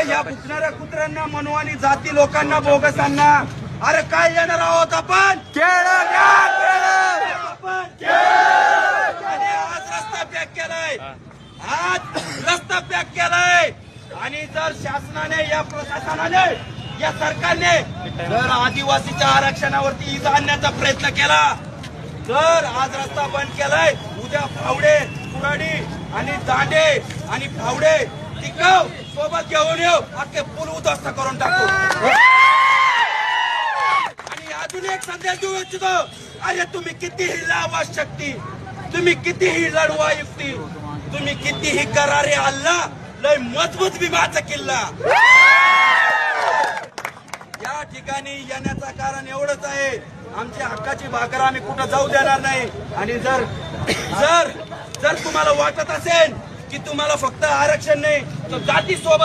या बुकणाऱ्या कुत्र्यांना मनवानी जाती लोकांना बोगसांना अरे काय येणार आहोत आपण आणि आज रस्ता पॅक केलाय आणि जर शासनाने या प्रशासनाने या सरकारने जर आदिवासीच्या आरक्षणावरती इजा आणण्याचा प्रयत्न केला तर आज रस्ता बंद केलाय उद्या फावडे कुराडी आणि दांडे आणि फावडे टिकाव सोबत घेऊन येऊ अख्खे पूल उद्ध्वस्त करून टाकू आणि अजून एक संदेश देऊ इच्छितो अरे तुम्ही कितीही लावा शक्ती तुम्ही कितीही लढवा युक्ती तुम्ही कितीही करारे हल्ला लय मजबूत विमाचा किल्ला या ठिकाणी येण्याचं कारण एवढंच आहे आमच्या हक्काची भाकर आम्ही कुठं जाऊ देणार नाही आणि जर जर जर तुम्हाला वाटत असेल की तुम्हाला फक्त आरक्षण नाही तर जाती सोबत